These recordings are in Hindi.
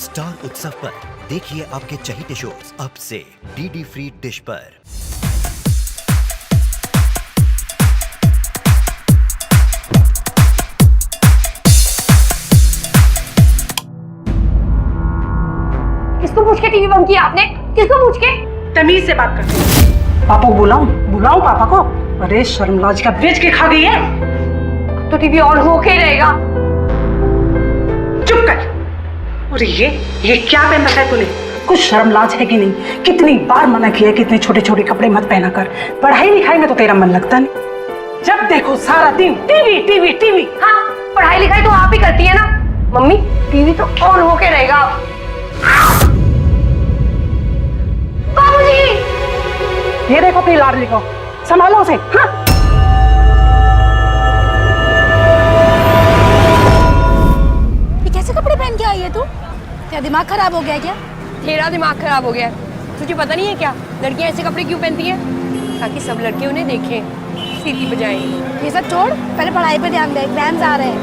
स्टार उत्सव पर देखिए आपके चहेते शोज अब से डीडी फ्री डिश पर। किसको पूछ के टीवी बंद किया आपने? किसको पूछ के? तमीज से बात कर। पापा को बुलाऊं पापा को? अरे शर्मलाज का बेच के खा गई है। तो टीवी ऑन होके रहेगा। चुप कर। और ये क्या पहन रखा है तूने? कुछ शर्मलाज है कि नहीं? कितनी बार मना किया है कि इतने छोटे छोटे कपड़े मत पहना कर। पढ़ाई लिखाई में तो तेरा मन लगता नहीं। जब देखो सारा दिन टीवी टीवी टीवी। हाँ, पढ़ाई लिखाई तो आप ही करती है ना। मम्मी, टीवी तो ऑन होके रहेगा। बाबूजी, ये देखो अपनी लाडली को, संभालो उसे। हाँ? ये कैसे कपड़े पहन के आई है तू? तेरा दिमाग खराब हो गया क्या? तेरा दिमाग खराब हो गया है। तुझे पता नहीं है क्या लड़कियां ऐसे कपड़े क्यों पहनती हैं? ताकि सब लड़के उन्हें देखें, सीटी बजाएं। ये सब छोड़, पहले पढ़ाई पे ध्यान दे, एग्जाम्स आ रहे हैं।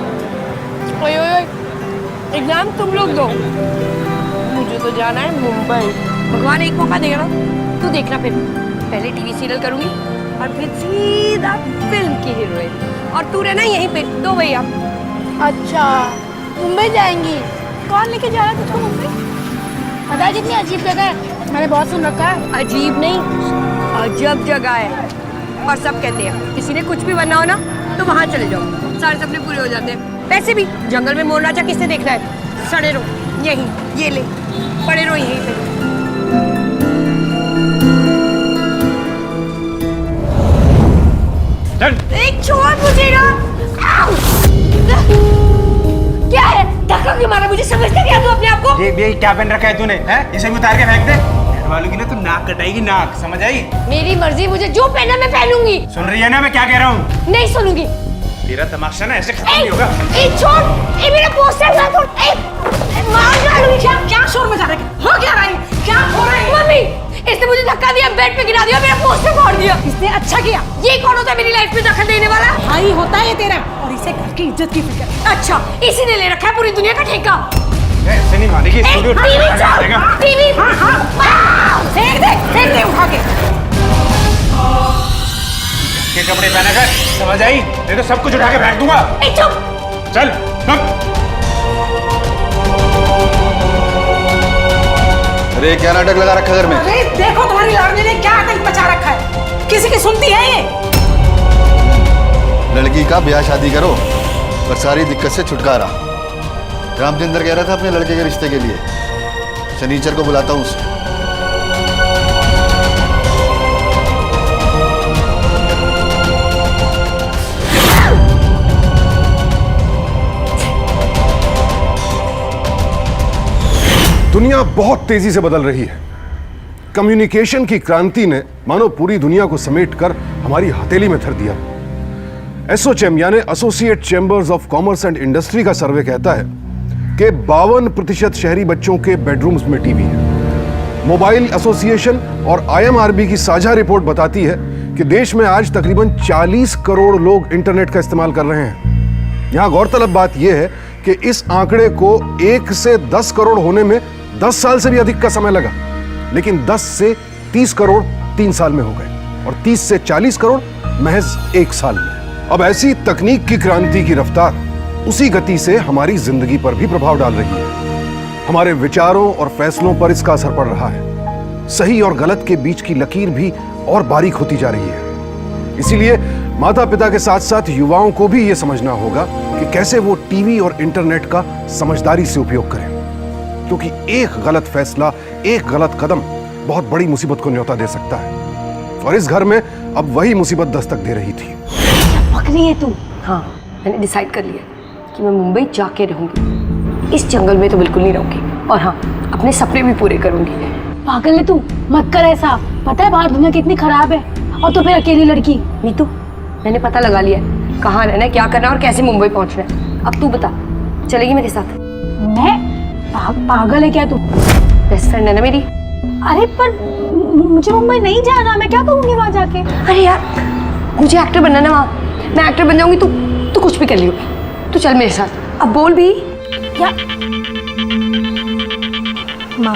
ओए ओए, एग्जाम तुम लोग दो, मुझे तो जाना है मुंबई। भगवान एक मौका देगा ना, तू देखना। फिर पहले टीवी सीरियल करूंगी और फिर सीधा फिल्म की हीरोइन, और तू रहना यहीं पे। दो भैया। अच्छा, मुंबई जाएंगी? कौन लेके जा रहा है तुझको मुंबई? पता है कितनी अजीब जगह है? मैंने बहुत सुन रखा है। अजीब नहीं, अजब जगह है। और सब कहते हैं किसी ने कुछ भी बनना हो ना तो वहां चले जाओ, सारे सपने पूरे हो जाते हैं। वैसे भी जंगल में मोर नाचा किसने देखना है? सड़े रहो यहीं, ये ले, पड़े रहो यहीं पे। एक छोड़ मुझे ना। क्या है? धक्का क्यों मारा? मुझे समझते क्या तू अपने आप को? ये क्या पहन रखा है तूने? हैं? इसे भी उतार के फेंक दे। घर वालों की ना तू नाक कटाएगी, नाक, समझ आई? मेरी मर्जी, मुझे जो पहनना मैं पहनूंगी। सुन रही है ना मैं क्या कह रहा हूँ? नहीं सुनूंगी। तेरा तमाशा ना ऐसे खत्म नहीं होगा। छोड़, ये मेरा पोस्टर ना तोड़। मार डालूंगी। क्या शोर मचा रहा है? हो क्या रहा है? क्या हो रहा है? मम्मी, इसने मुझे धक्का दिया, बेड पे गिरा दिया, मेरा पोस्टर फाड़ दिया। इसने अच्छा किया। ये कौन होता है मेरी लाइफ में दखल देने वाला? भाई होता है तेरा, और इसे घर की इज्जत की फिक्र। अच्छा, इसी ने ले रखा है पूरी दुनिया का ठेका। ऐसे नहीं मानेगी। टीवी फेंक दे उठा के। के कपड़े पहना कर, समझ आई? नहीं तो सब कुछ उठा के फेंक दूंगा। चुप। चल अरे क्या नाटक लगा रखा घर में? अरे देखो तुम्हारी लाडली ने क्या आतंक मचा रखा है। किसी की सुनती है ये? लड़की का ब्याह शादी करो और सारी दिक्कत से छुटकारा। रामचंद्र कह रहा था अपने लड़के के रिश्ते के लिए, शनिचर को बुलाता हूँ उसे। दुनिया बहुत तेजी से बदल रही है। कम्युनिकेशन की क्रांति ने मानो पूरी दुनिया को समेटकर हमारी हथेली में धर दिया। एसोचेम यानी associate chambers of commerce and industry का सर्वे कहता है कि 52% शहरी बच्चों के बेडरूम्स में टीवी है। मोबाइल एसोसिएशन और आईएमआरबी की साझा रिपोर्ट बताती है कि देश में आज तकरीबन 40 करोड़ लोग इंटरनेट का इस्तेमाल कर रहे हैं। यहां गौरतलब बात यह है कि इस आंकड़े को 1 से 10 करोड़ होने में 10 साल से भी अधिक का समय लगा, लेकिन 10 से 30 करोड़ 3 साल में हो गए और 30 से 40 करोड़ महज 1 साल में। अब ऐसी तकनीक की क्रांति की रफ्तार उसी गति से हमारी जिंदगी पर भी प्रभाव डाल रही है। हमारे विचारों और फैसलों पर इसका असर पड़ रहा है। सही और गलत के बीच की लकीर भी और बारीक होती जा रही है। इसीलिए माता पिता के साथ साथ युवाओं को भी यह समझना होगा कि कैसे वो टीवी और इंटरनेट का समझदारी से उपयोग करें, क्योंकि एक गलत फैसला, एक गलत कदम बहुत बड़ी मुसीबत को न्योता दे सकता है। और इस घर में अब वही मुसीबत दस्तक दे रही थी। पकड़ी है तू? हाँ, मैंने डिसाइड कर लिया कि मैं मुंबई जाके रहूंगी। इस जंगल में तो बिल्कुल नहीं रहूंगी। और हाँ, अपने सपने भी पूरे करूंगी। पागल है तू, मत कर ऐसा। पता है बाहर दुनिया कितनी खराब है, और तो फिर अकेली लड़की। नीतू, मैंने पता लगा लिया है कहाँ रहना है, क्या करना है और कैसे मुंबई पहुंचना है। अब तू बता, चलेगी मेरे साथ? मैं? पागल है क्या तू? बेस्ट फ्रेंड है ना मेरी। अरे पर मुझे मुंबई नहीं जाना, मैं क्या करूंगी वहां जाके? अरे यार, मुझे एक्टर बनना ना वहाँ। मैं एक्टर बन जाऊंगी, तू कुछ भी कर लियो। तू चल मेरे साथ। अब बोल भी। क्या? माँ।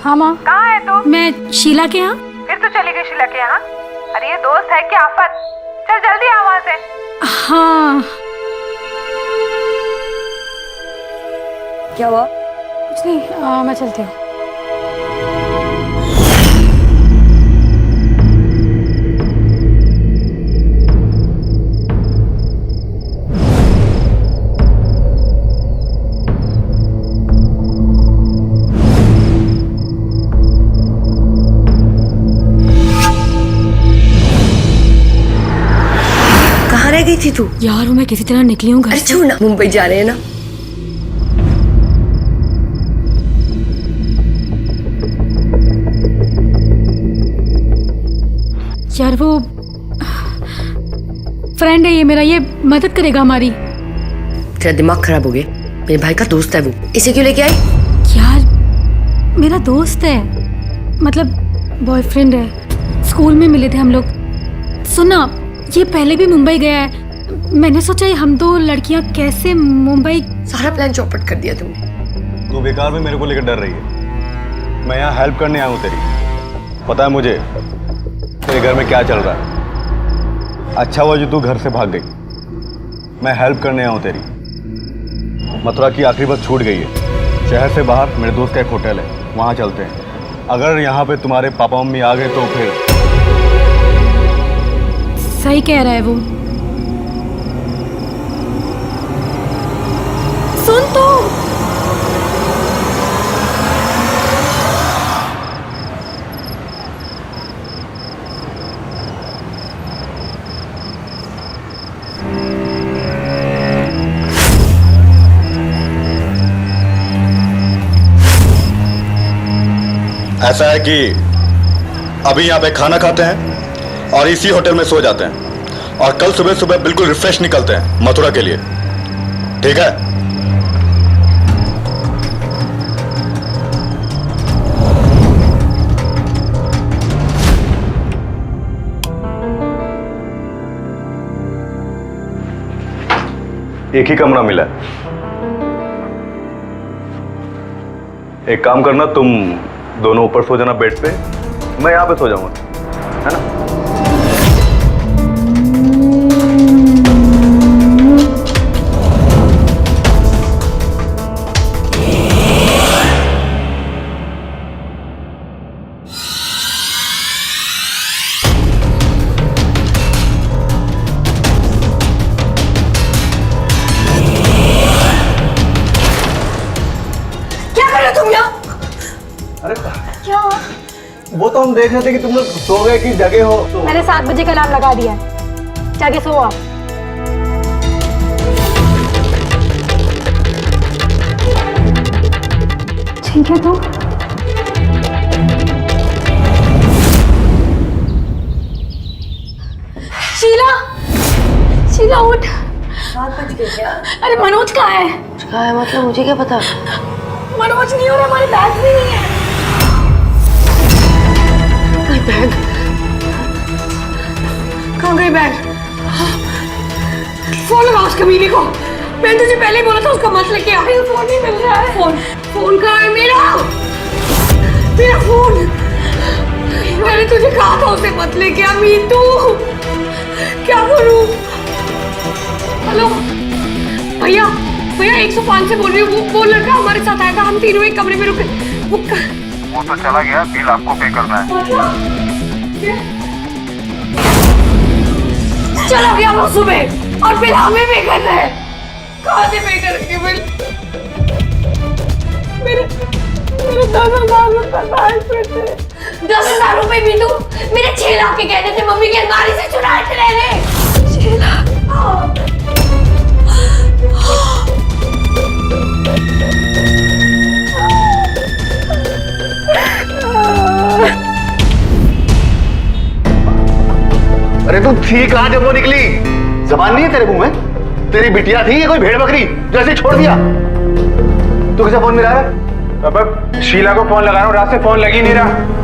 हाँ माँ। कहाँ है तू? मैं शीला के यहाँ। फिर तो चली गई शीला के यहाँ? अरे ये दोस्त है क्या आफत? चल जल्दी आ वहाँ से। हाँ। क्या हुआ? कुछ नहीं, मैं चलती हूँ। कहाँ रह गई थी तू? यार मैं किसी तरह निकली हूँ घर अरे से। छोड़ ना, मुंबई जा रहे हैं ना। यार वो फ्रेंड है ये मेरा, ये मदद करेगा हमारी। तेरा दिमाग खराब हो गया? मेरे भाई का दोस्त है वो, इसे क्यों लेके आई? यार मेरा दोस्त है, मतलब बॉयफ्रेंड है, स्कूल में मिले थे हम लोग। सुना, ये पहले भी मुंबई गया है। मैंने सोचा ये हम दो लड़कियां कैसे मुंबई। सारा प्लान चौपट कर दिया तुमने। तू बेकार में मेरे को लेकर डर रही है। मैं यहाँ हेल्प करने आया हूँ तेरी। पता है मुझे तेरे घर में क्या चल रहा है। अच्छा हुआ जो तू घर से भाग गई। मैं हेल्प करने आया हूँ तेरी। मथुरा की आखिरी बस छूट गई है। शहर से बाहर मेरे दोस्त का एक होटल है, वहाँ चलते हैं। अगर यहाँ पे तुम्हारे पापा मम्मी आ गए तो फिर। सही कह रहा है वो। सुन तो। ऐसा है कि अभी यहाँ पे खाना खाते हैं और इसी होटल में सो जाते हैं और कल सुबह सुबह बिल्कुल रिफ्रेश निकलते हैं मथुरा के लिए। ठीक है? एक ही कमरा मिला है। एक काम करना, तुम दोनों ऊपर सो जाना बेड पे, मैं यहाँ पे सो जाऊंगा, है ना? क्या कर रहे हो तुम यहाँ? क्या? वो तो हम देख रहे थे कि तुम लोग सो गए कि जगे हो तो। मैंने 7 बजे का अलार्म लगा दिया है, जाके सो आप। ठीक है तो। शीला, शीला उठ। 7 बज गए क्या? अरे मनोज कहाँ है? कहाँ है मतलब? मुझे क्या पता। मनोज नहीं हो रहा, हमारे बैग भी नहीं है। मेरी बैग कहाँ गई? बैग फोन लगा उस कमीने को। मैंने तुझे पहले ही बोला था उसको मत लेके आ। फोन नहीं मिल रहा है। फोन कहाँ है मेरा? मेरा फोन। मैंने तुझे कहा था उसे मत लेके आ। मीतू क्या करूं? हेलो भैया, भैया 105 से बोल रही हूँ। वो लड़का हमारे साथ आया था, हम तीनों एक कमरे में रुके। वो तो चला गया, बिल आपको पे करना है। चला गया वो सुबह और फिर हमें पे करना है। कहाँ से पे करेंगे बिल? मेरे 10,000 रुपए। 10,000 रुपए भी तू मेरे 6 लाख के कहते थे, मम्मी की अलमारी से चुराए थे मैंने। 6 लाख। अरे तू थी कहाँ जब वो निकली? जबान नहीं है तेरे मुंह में? तेरी बिटिया थी या कोई भेड़ बकरी जो ऐसे छोड़ दिया? तू किसे फोन मिला रहा है? अब शीला को फोन लगा रहा हूँ, रात से फोन लग ही नहीं रहा।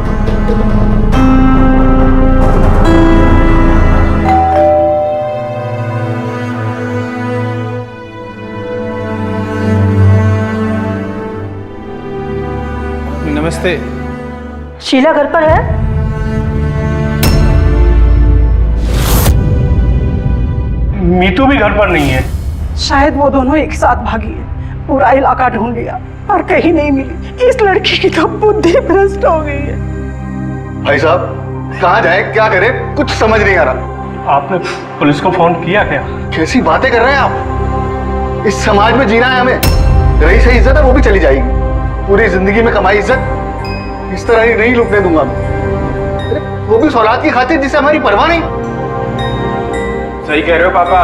नमस्ते। शीला घर पर है? मीतू भी घर पर नहीं है। शायद वो दोनों एक साथ भागी हैं। पूरा इलाका ढूंढ लिया पर कहीं नहीं मिली। इस लड़की की तो बुद्धि भ्रष्ट हो गई है। भाई साहब कहाँ जाए, क्या करें, कुछ समझ नहीं आ रहा। आपने पुलिस को फोन किया क्या? कैसी बातें कर रहे हैं आप? इस समाज में जीना है हमें। रही सही इज्जत है वो भी चली जाएगी। पूरी जिंदगी में कमाई इज्जत इस तरह ही नहीं लुटने दूंगा मैं। अरे वो भी उस औलाद की खातिर जिसे हमारी परवाह नहीं। सही कह रहे हो पापा।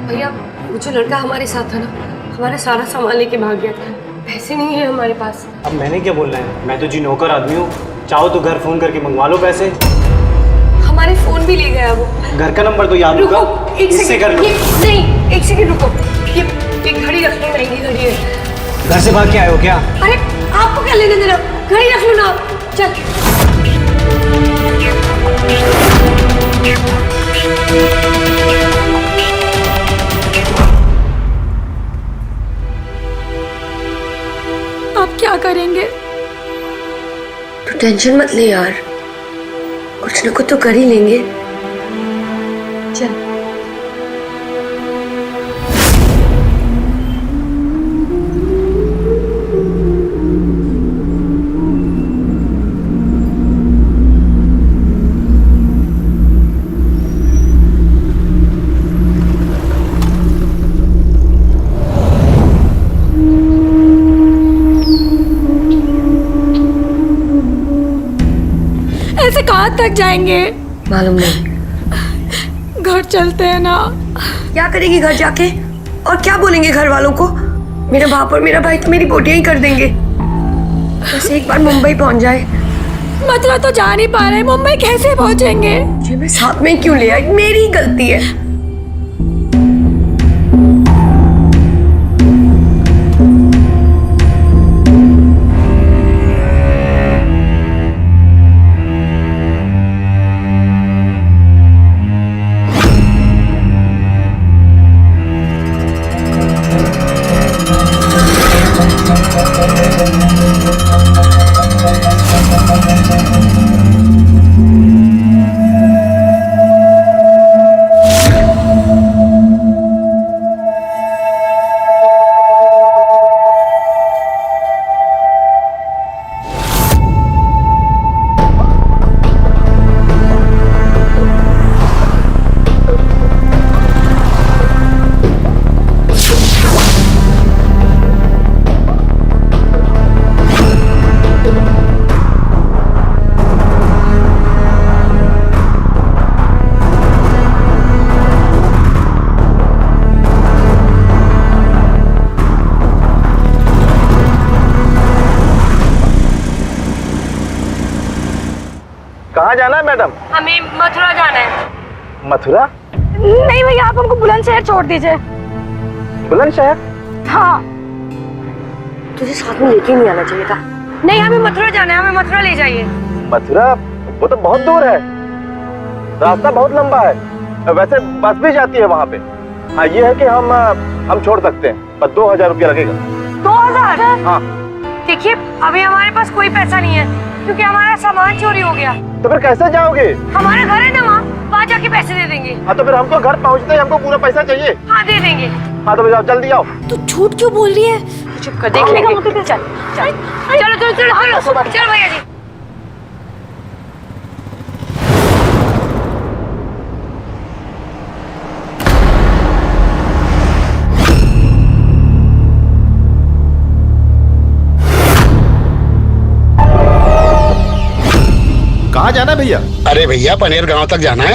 भैया वो जो लड़का हमारे साथ था ना, हमारा सारा सामान लेके भाग गया। पैसे नहीं है हमारे पास। अब मैंने क्या बोलना है? मैं तो जी नौकर आदमी हूँ। चाहो तो घर फोन करके मंगवा लो पैसे। हमारे फोन भी ले गया वो। घर का नंबर तो याद होगा। रुको एक इससे सेकंड। कर लो। नहीं एक सेकंड रुको। ये घड़ी रखनी महंगी घड़ी है। घर से भाग के आए हो क्या? अरे आपको क्या लेने देना, घड़ी रख लो ना। चल आप क्या करेंगे? तू टेंशन मत ले यार, कुछ ना कुछ तो कर ही लेंगे। चल ऐसे कहाँ तक जाएंगे? मालूम नहीं। घर चलते हैं ना। क्या करेगी घर जाके, और क्या बोलेंगे घर वालों को? मेरा बाप और मेरा भाई तो मेरी बोटियां ही कर देंगे। बस एक बार मुंबई पहुंच जाए। मथुरा तो जा नहीं पा रहे, मुंबई कैसे पहुंचेंगे? ये मैं साथ में क्यों ले आई? मेरी ही गलती है। कहाँ जाना है मैडम? हमें मथुरा जाना है। मथुरा? नहीं भैया, आप हमको बुलंदशहर छोड़ दीजिए। बुलंदशहर? हाँ। तुझे साथ में लेके नहीं आना चाहिए था। नहीं, हमें मथुरा जाना है, हमें मथुरा ले जाइए। मथुरा? वो तो बहुत दूर है, रास्ता बहुत लंबा है। वैसे बस भी जाती है वहाँ पे। हाँ ये है कि हम छोड़ सकते हैं, पर 2000 रुपया लगेगा। 2000? हाँ। देखिए अभी हमारे पास कोई पैसा नहीं है क्योंकि हमारा सामान चोरी हो गया। तो फिर कैसे जाओगे? हमारा घर है ना वहाँ जाके पैसे दे देंगे। हाँ तो फिर हमको घर पहुँचते ही हमको पूरा पैसा चाहिए। हाँ दे देंगे। हाँ तो जाओ, जल्दी आओ। तू झूठ क्यों बोल रही है? चुप कर, देख लेंगे। चल चल चलो चलो चलो चलो चलो भैया जी। कहाँ जाना है भैया? अरे भैया पनेर गांव तक जाना है।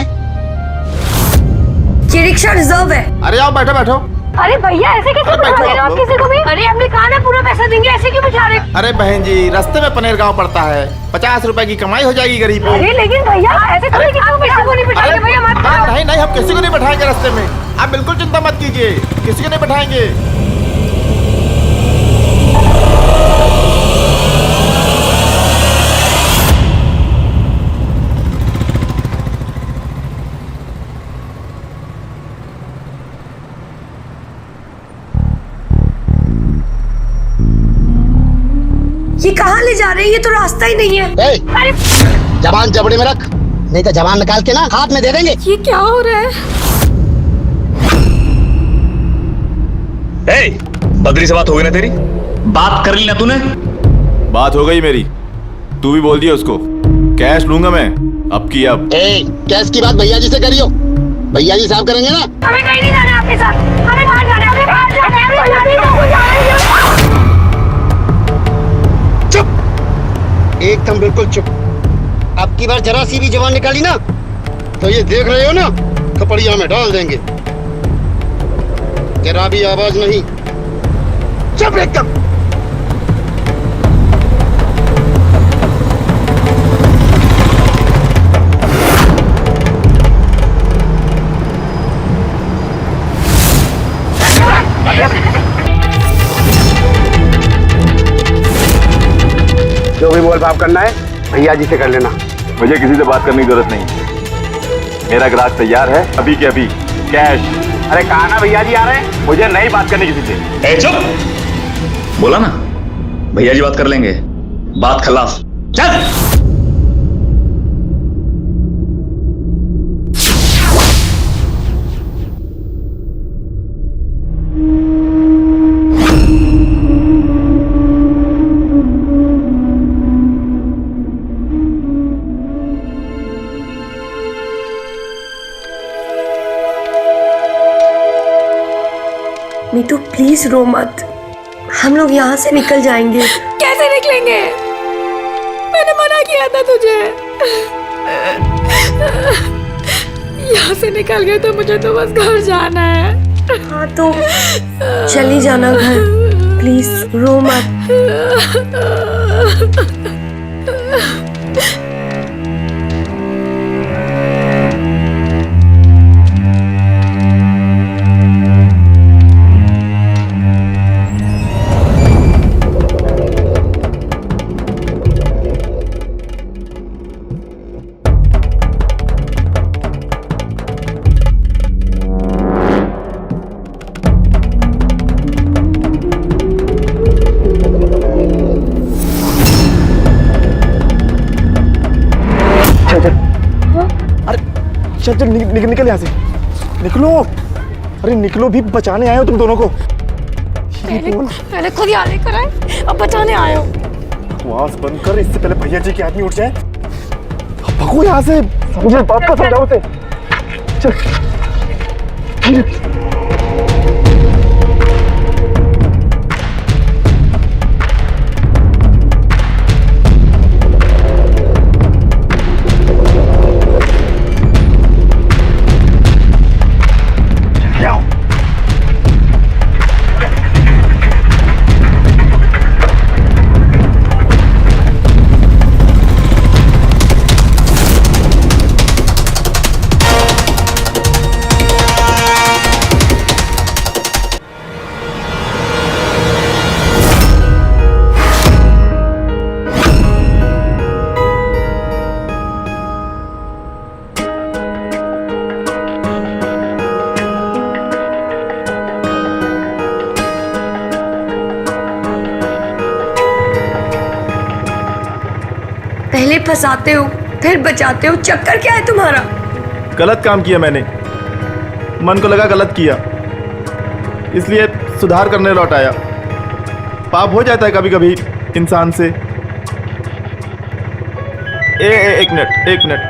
ये रिक्शा रिजर्व है। अरे आओ, बैठो बैठो। अरे भैया ऐसे कैसे बिठा रहे हो आप किसी को भी? अरे हमने कहा ना पूरा पैसा देंगे, ऐसे क्यों बिठा रहे? अरे बहन जी, रास्ते में पनेर गांव पड़ता है, 50 रुपए की कमाई हो जाएगी गरीब की। अरे लेकिन भैया ऐसे थोड़ी किसी को नहीं बिठाएंगे भैया, मत हाँ, नहीं नहीं, हम किसी को नहीं बैठाएंगे रास्ते में। आप बिल्कुल चिंता मत कीजिए, किसी को नहीं बैठाएंगे। ये कहाँ ले जा रहे हैं? ये तो रास्ता ही नहीं है। ए, जबान जबड़े में रख, नहीं तो जबान निकाल के ना हाथ में दे देंगे। ये क्या हो रहा है? बद्री से बात हो गई ना तेरी? बात कर ली ना तूने? बात हो गई मेरी, तू भी बोल दिया उसको। कैश लूंगा मैं अब की अब। कैश की बात भैया जी से करियो, भैया जी साहब करेंगे ना। हमें कहीं नहीं जाना आपके साथ, हमें बाहर जाना है, हमें बाहर जाना है, हमें चुप, एकदम बिल्कुल चुप। अब की बार जरा सी भी जबान निकाली ना तो ये देख रहे हो ना, खपड़िया में डाल देंगे। जरा भी आवाज नहीं, चुप एकदम। जो भी बोल भाव करना है भैया जी से कर लेना, मुझे किसी से बात करने की जरूरत नहीं। मेरा ग्राहक तैयार है, अभी के अभी कैश। अरे कहा ना भैया जी आ रहे हैं, मुझे नहीं बात करनी किसी से। चुप, बोला ना भैया जी बात कर लेंगे, बात खिलाफ। चल। मीतू प्लीज रो मत, हम लोग यहाँ से निकल जाएंगे। कैसे निकलेंगे? मैंने मना किया था तुझे। यहाँ से निकल गए तो मुझे तो बस घर जाना है। हाँ तो चली जाना घर, प्लीज रो मत। चल चल निकल यहाँ से, निकलो। अरे निकलो भी, बचाने आए हो तुम दोनों को। पहले खुद यहाँ लेकर आए, अब बचाने आए हो। आवाज बंद कर, इससे पहले भैया जी के आदमी उठ जाए। भगो यहाँ से, समझे बात का समझाओ उसे। चल पहले फंसाते हो फिर बचाते हो, चक्कर क्या है तुम्हारा? गलत काम किया मैंने, मन को लगा गलत किया, इसलिए सुधार करने लौट आया। पाप हो जाता है कभी कभी इंसान से। एक मिनट।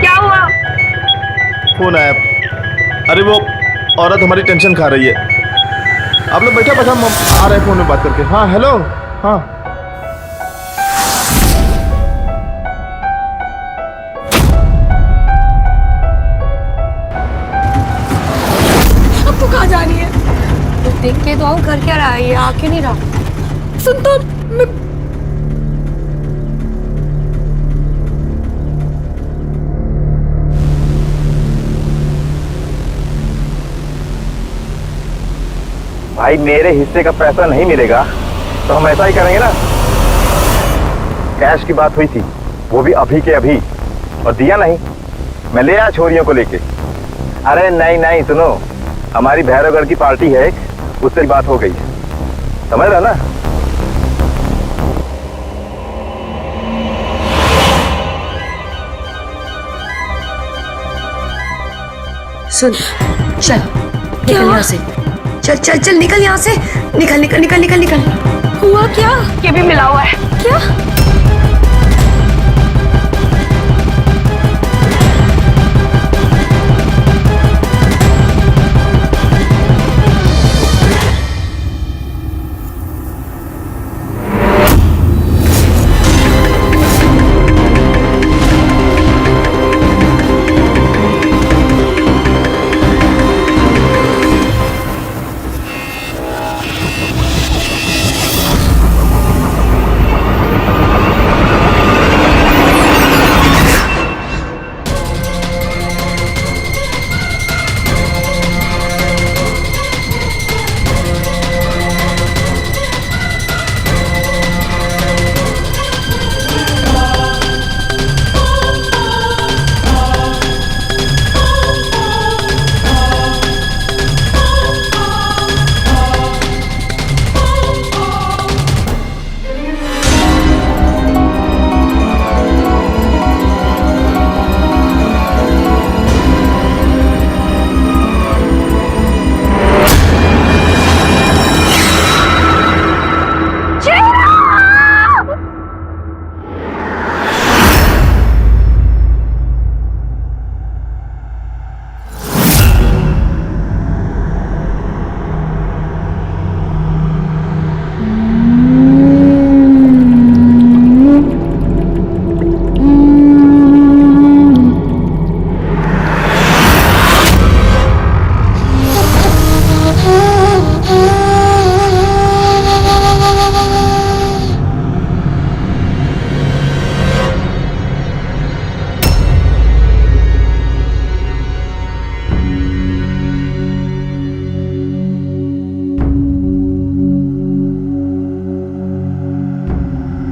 क्या हुआ? फोन आया। अरे वो औरत हमारी टेंशन खा रही है। आप लोग बैठा, बस हम आ रहे हैं फोन में बात करके। हाँ हेलो। हाँ अब तू कहाँ जा रही है? तो देख के तो आओ, घर क्या रहा है ये, आके नहीं रहा। सुन तो, मैं भाई मेरे हिस्से का पैसा नहीं मिलेगा तो हम ऐसा ही करेंगे ना। कैश की बात हुई थी, वो भी अभी के अभी, और दिया नहीं। मैं ले आया छोरियों को लेके। अरे नहीं सुनो, हमारी भैरवगढ़ की पार्टी है एक, उससे बात हो गई, समझ रहा ना। सुन, चल निकल यहाँ से। चल चल चल निकल यहाँ से। निकल निकल निकल निकल निकल। हुआ क्या? ये भी मिला हुआ है। क्या?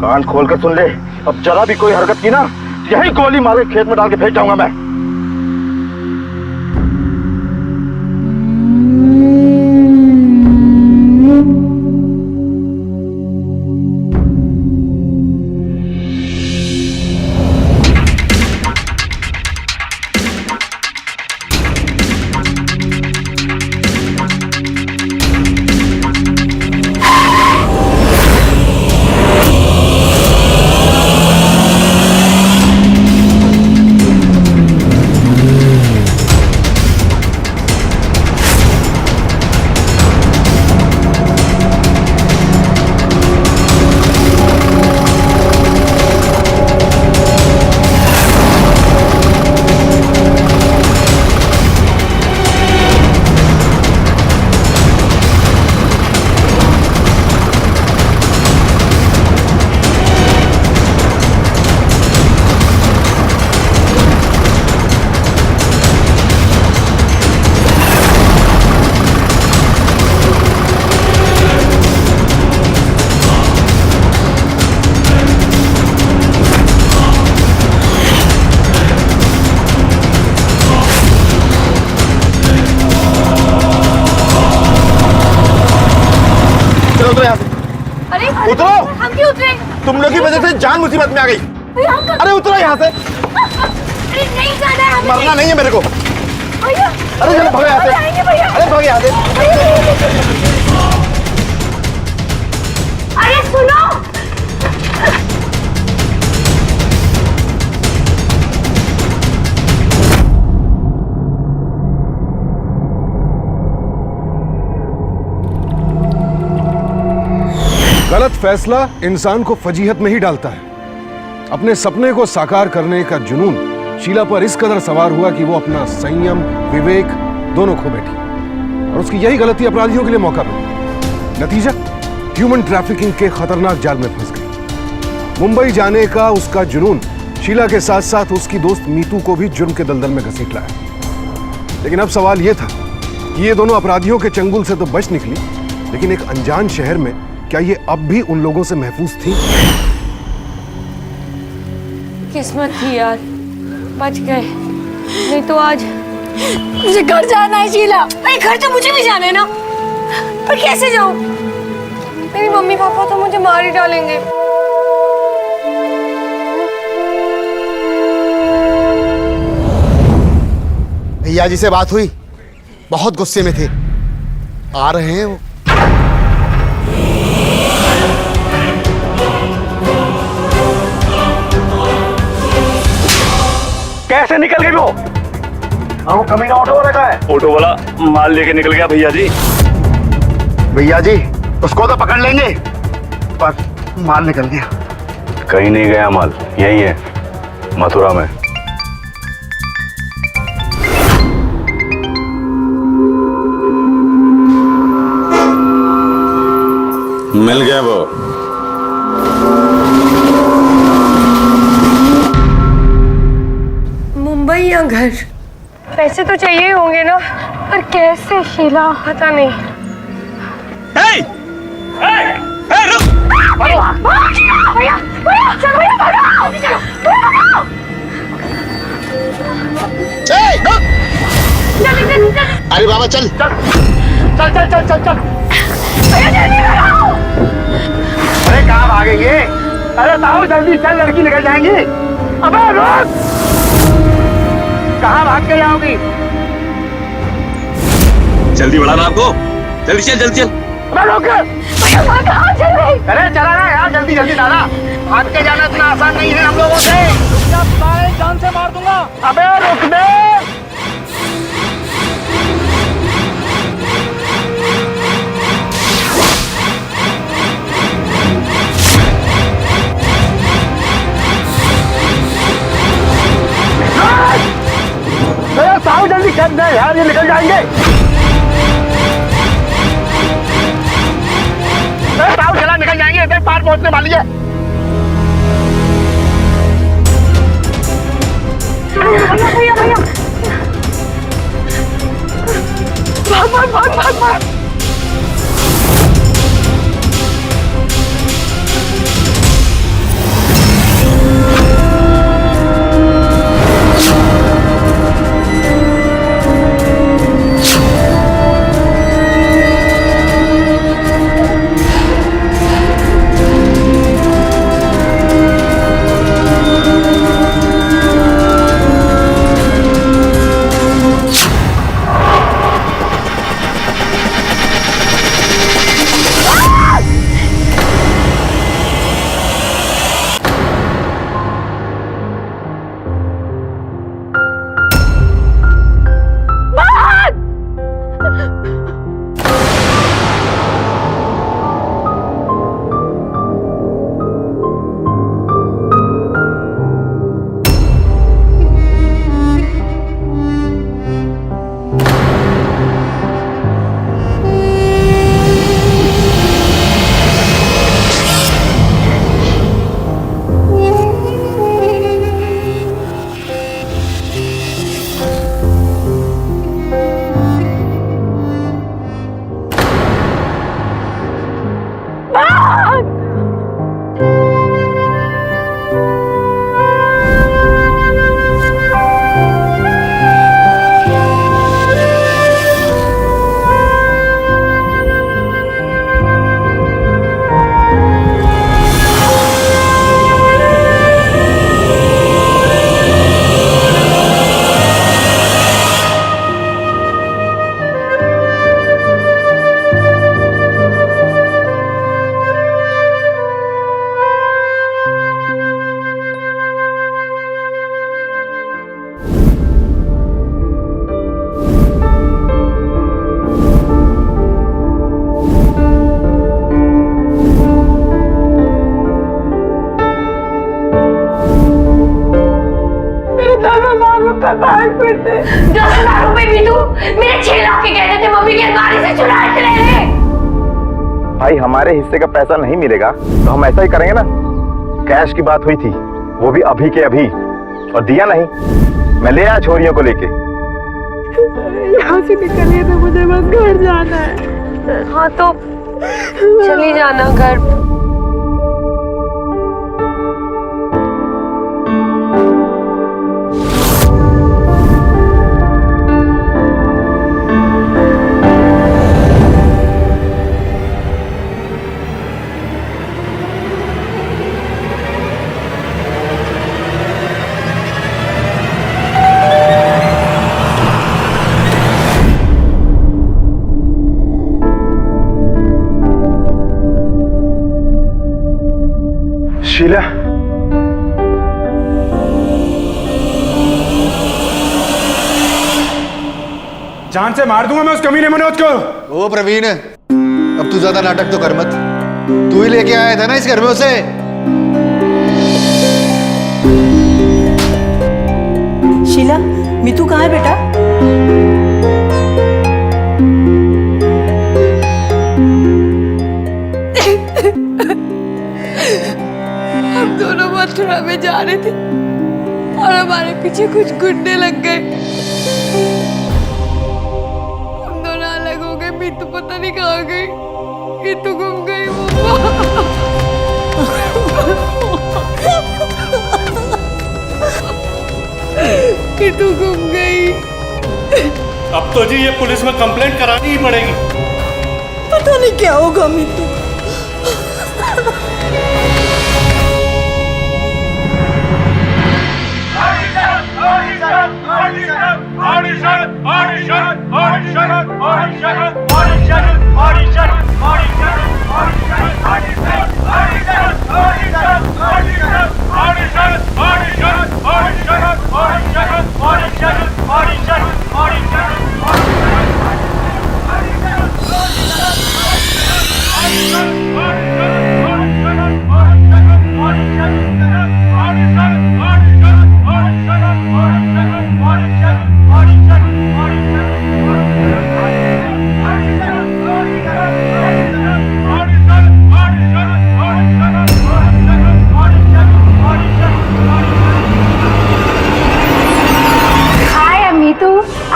कान खोल कर सुन ले, अब जरा भी कोई हरकत की ना, यही गोली मार के खेत में डाल के फेंक जाऊंगा मैं। उतरो। हम क्यों उतरे? तुम लोग की वजह से जान मुसीबत में आ गई। अरे उतरो यहाँ से। अरे नहीं जाना है हमें। मरना नहीं है मेरे को। भैया अरे चलो भागो यहाँ से। अरे भागो यहाँ से। अरे सुनो, गलत फैसला इंसान को फजीहत में ही डालता है। अपने सपने को साकार करने का जुनून शीला पर इस कदर सवार हुआ कि वो अपना संयम, विवेक दोनों खो बैठी और उसकी यही गलती अपराधियों के लिए मौका बनी। नतीजा, ह्यूमन ट्रैफिकिंग के खतरनाक जाल में फंस गई। मुंबई जाने का उसका जुनून शीला के साथ साथ उसकी दोस्त मीतू को भी जुर्म के दलदल में घसीट लाया। लेकिन अब सवाल यह था कि ये दोनों अपराधियों के चंगुल से तो बच निकली, लेकिन एक अनजान शहर में क्या ये अब भी उन लोगों से महफूज थी? किस्मत थी यार, बच गए, नहीं तो आज मुझे घर जाना है शीला। अरे घर तो मुझे भी जाना है ना, पर कैसे जाऊं? मेरी मम्मी पापा तो मुझे मार ही डालेंगे। भैया जी से बात हुई? बहुत गुस्से में थे। आ रहे हैं वो। कैसे निकल गई वो? वो कमीना ऑटो वाला का है। ऑटो वाला माल लेके निकल गया भैया जी। भैया जी उसको तो पकड़ लेंगे, पर माल निकल गया। कहीं नहीं गया माल, यही है मथुरा में। मिल गया वो। मुंबई या घर? पैसे तो चाहिए ही होंगे ना, पर कैसे शीला, पता नहीं। अरे बाबा चल चल चल चल चल चल चल। अरे कहाँ भागेंगे? अरे ताऊ जल्दी चल, लड़की निकल जाएंगी। अबे रुक, कहाँ भाग के जाओगी? जल्दी बढ़ाना आपको, जल्दी चल जल्दी चल। अबे रुक, कहाँ चल रही? अरे चला ना यार, जल्दी जल्दी दादा, भाग के जाना इतना आसान नहीं है हम लोगों से। तुम्हारे जान से मार दूंगा। अबे रुक दे। साहब जल्दी कर दे यार, ये निकल जाएंगे। साहब चला, निकल जाएंगे, इधर पार पहुंचने वाली है। भैया भैया भैया, भाग भाग भाग भाग भाग। भाई हमारे हिस्से का पैसा नहीं मिलेगा तो हम ऐसा ही करेंगे ना। कैश की बात हुई थी, वो भी अभी के अभी, और दिया नहीं। मैं ले आया छोरियों को लेके। यहाँ से निकलिए तो मुझे बस घर जाना है। हाँ तो चली जाना घर। शीला, जान से मार दूंगा मैं उस कमीने मनोज को। ओ प्रवीण, अब तू ज्यादा नाटक तो कर मत। तू ही लेके आया था ना इस घर में उसे। शीला, मीतू कहाँ है बेटा? हम दोनों मथुरा में जा रहे थे और हमारे पीछे कुछ गुंडे लग गए। हम दोनों अलग हो गए। मीतू पता नहीं कहाँ गई। मीतू गुम गई। मीतू गुम गई। अब तो जी ये पुलिस में कंप्लेंट करानी ही पड़ेगी। पता नहीं क्या होगा Meetu.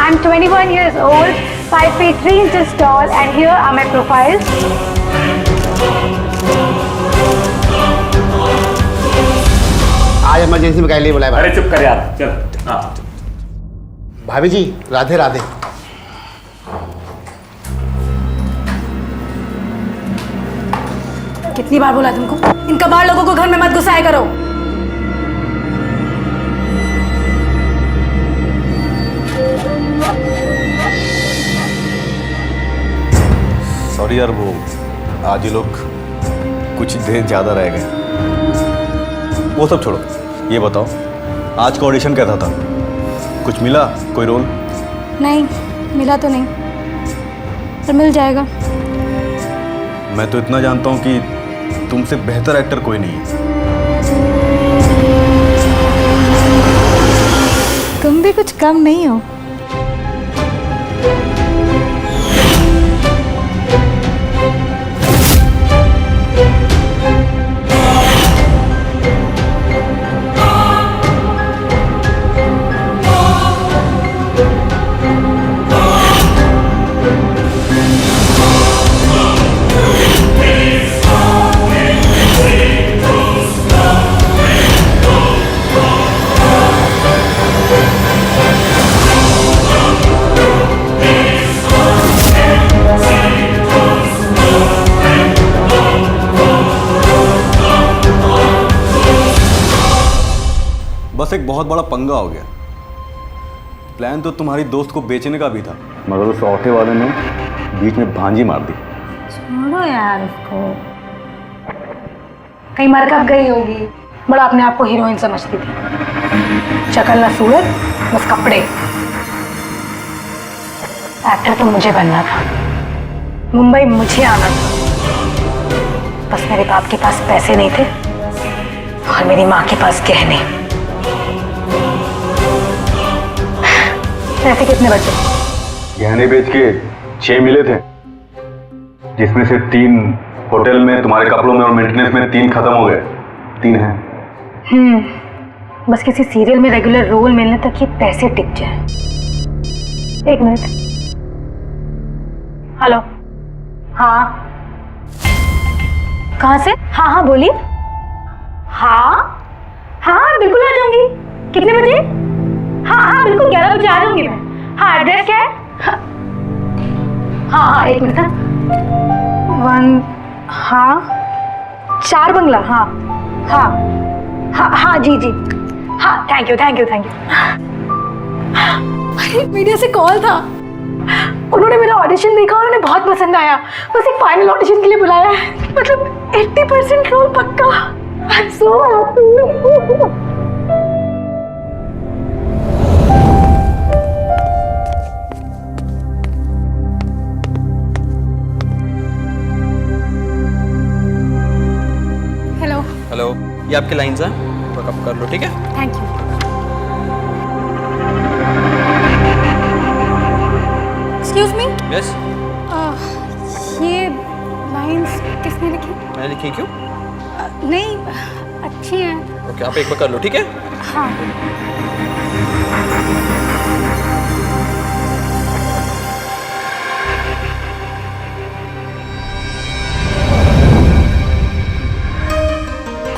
I'm 21 years old, 5 feet 3 inches tall, and here are my profiles. आज इमरजेंसी में लिए बुलाया। अरे चुप कर यार, चल। भाभी जी, राधे राधे। कितनी बार बोला तुमको, इन कबाड़ लोगों को घर में मत घुसाया करो। सॉरी यार, वो आज ये लोग कुछ देर ज़्यादा रह गए। वो सब छोड़ो, ये बताओ आज का ऑडिशन कैसा था? कुछ मिला? कोई रोल? नहीं मिला तो नहीं, पर मिल जाएगा। मैं तो इतना जानता हूँ कि तुमसे बेहतर एक्टर कोई नहीं है। तुम भी कुछ कम नहीं हो। बस एक बहुत बड़ा पंगा हो गया। प्लान तो तुम्हारी दोस्त को बेचने का भी था, मगर उस ऑटो वाले ने बीच में भांजी मार दी। छोड़ो यार उसको, कहीं मर कब गई होगी। बड़ा अपने आप को हीरोइन समझती थी। शक्ल ना सूरत, बस कपड़े। एक्टर तो मुझे बनना था, मुंबई मुझे आना था। बस मेरे बाप के पास पैसे नहीं थे और मेरी माँ के पास गहने। पैसे कितने बचे? गहने बेच के 6 मिले थे, जिसमें से 3 होटल में, तुम्हारे कपड़ों में और मेंटेनेंस में 3 खत्म हो गए। 3 हैं। बस किसी सीरियल में रेगुलर रोल मिलने तक ये पैसे टिक जाए। 1 मिनट। हेलो। हाँ कहाँ से? हाँ हाँ बोलिए। हाँ हाँ बिल्कुल आ जाऊंगी। कितने बजे? हाँ हाँ बिल्कुल 11 बजे आ जाऊंगी मैं। हाँ एड्रेस क्या है? हाँ हाँ 1 मिनट। 1 हाँ 4 बंगला। हाँ हाँ हाँ हाँ जी जी हाँ thank you thank you thank you. अरे मीडिया से कॉल था, उन्होंने मेरा ऑडिशन देखा और उन्हें बहुत पसंद आया। बस एक फाइनल ऑडिशन के लिए बुलाया है। मतलब 80% रोल पक्का। आई एम सो हेलो, ये आपके लाइंस हैं, बैकअप कर लो, ठीक है? Thank you. Excuse me. Yes. ये लाइंस किसने लिखी? मैंने लिखी क्यों? नहीं, अच्छी हैं। ओके, आप एक बार कर लो, ठीक है? हाँ।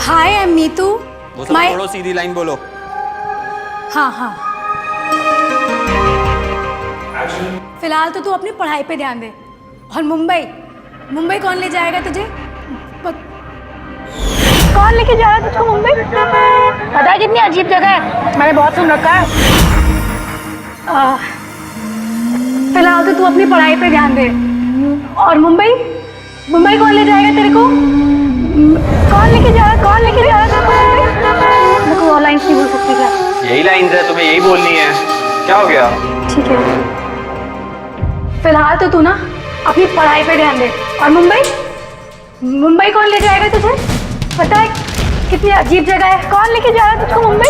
हाय, आई एम नीतू। वो सब छोड़ो, सीधी लाइन बोलो। हाँ हाँ। फिलहाल तो तू अपनी पढ़ाई पे ध्यान दे। और मुंबई कौन ले जाएगा तुझे? कौन लेके जा रहा है तुझको मुंबई? पता है कितनी अजीब जगह है, मैंने बहुत सुन रखा है। फिलहाल तो तू अपनी पढ़ाई पे ध्यान दे। और मुंबई कौन ले जाएगा तेरे को? कौन लेके जा रहा है? मैं कोई और लाइन नहीं बोल सकती क्या? यही लाइन है, तुम्हें यही बोलनी है। क्या हो गया? ठीक है, फिलहाल तो तू ना अपनी पढ़ाई पे ध्यान दे। और मुंबई कौन ले जाएगा तुझे? पता है कितनी अजीब जगह है। कौन लेके जा रहा है तुझको मुंबई?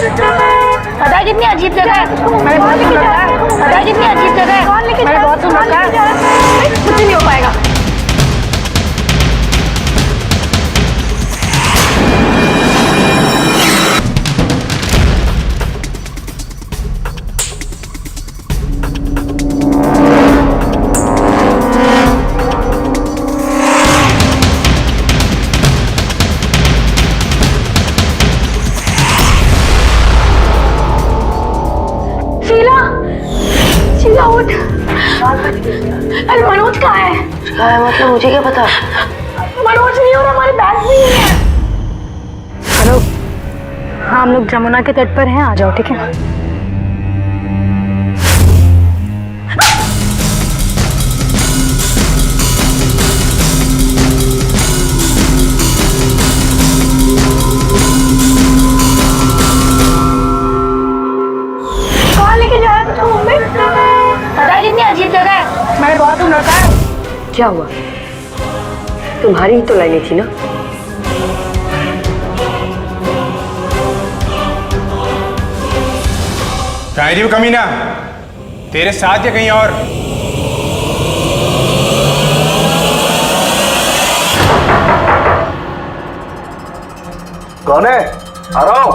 पता है कितनी अजीब जगह है। मैंने बहुत लेके जा रहा है। पता है कितनी अजीब जगह है। कौन लेके? मैंने बहुत सुन रखा है। कुछ नहीं हो पाएगा। शीला उठ। अरे मनोज कहाँ है? मतलब मुझे क्या पता? मनोज नहीं और हमारे बैग भी नहीं है। हेलो, हाँ हम लोग जमुना के तट पर हैं, आ जाओ, ठीक है? कौन लेके जा रहा है तुझको मुंबई? पता है कितनी अजीब जगह है, मैंने बहुत सुन रखा है। क्या हुआ? तुम्हारी ही तो लाइनें थी ना? राजीव कमीना, तेरे साथ या कहीं और? कौन है? आ रहा हूं।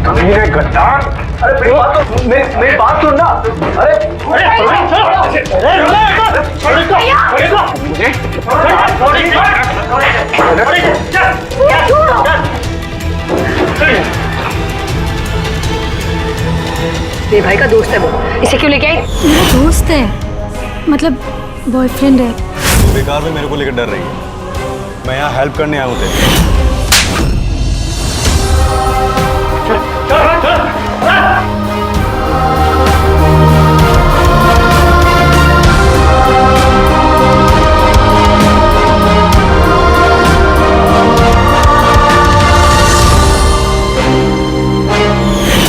कमीने गद्दार! अरे मेरी बात सुन ना। मेरे भाई का दोस्त है वो, इसे क्यों लेके आई? मेरा दोस्त है, मतलब बॉयफ्रेंड है। बेकार में मेरे को लेकर डर रही है। मैं यहाँ हेल्प करने आया हूँ तेरे।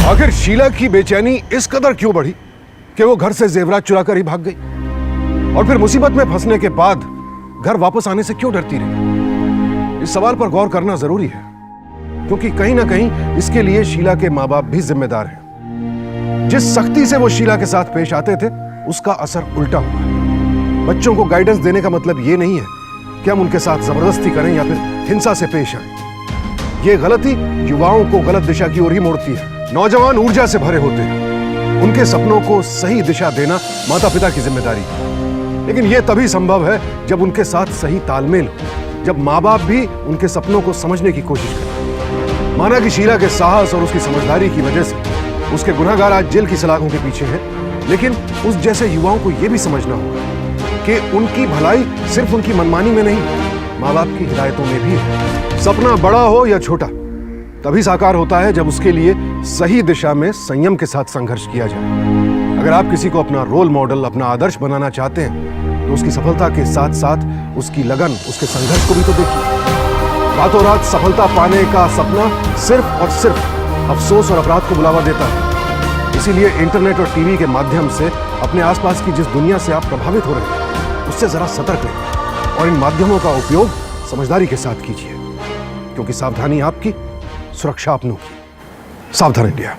आखिर शीला की बेचैनी इस कदर क्यों बढ़ी कि वो घर से जेवरात चुरा कर ही भाग गई? और फिर मुसीबत में फंसने के बाद घर वापस आने से क्यों डरती रही? इस सवाल पर गौर करना जरूरी है, क्योंकि कहीं ना कहीं इसके लिए शीला के माँ बाप भी जिम्मेदार हैं। जिस सख्ती से वो शीला के साथ पेश आते थे, उसका असर उल्टा हुआ है। बच्चों को गाइडेंस देने का मतलब ये नहीं है कि हम उनके साथ जबरदस्ती करें या फिर हिंसा से पेश आए। ये गलती युवाओं को गलत दिशा की ओर ही मोड़ती है। नौजवान ऊर्जा से भरे होते हैं, उनके सपनों को सही दिशा देना माता पिता की जिम्मेदारी है। लेकिन यह तभी संभव है जब उनके साथ सही तालमेल हो, जब माँ बाप भी उनके सपनों को समझने की कोशिश करें। माना कि शीला के साहस और उसकी समझदारी की वजह से उसके गुनहगार आज जेल की सलाखों के पीछे हैं, लेकिन उस जैसे युवाओं को यह भी समझना होगा कि उनकी भलाई सिर्फ उनकी मनमानी में नहीं, माँ बाप की हिदायतों में भी है। सपना बड़ा हो या छोटा, तभी साकार होता है जब उसके लिए सही दिशा में संयम के साथ संघर्ष किया जाए। अगर आप किसी को अपना रोल मॉडल, अपना आदर्श बनाना चाहते हैं, तो उसकी सफलता के साथ साथ उसकी लगन, उसके संघर्ष को भी तो देखिए। रातों रात सफलता पाने का सपना सिर्फ और सिर्फ अफसोस और अपराध को बुलावा देता है। इसीलिए इंटरनेट और टीवी के माध्यम से अपने आसपास की जिस दुनिया से आप प्रभावित हो रहे हैं, उससे जरा सतर्क रहिए और इन माध्यमों का उपयोग समझदारी के साथ कीजिए, क्योंकि सावधानी आपकी, सुरक्षा अपनों की। सावधान इंडिया।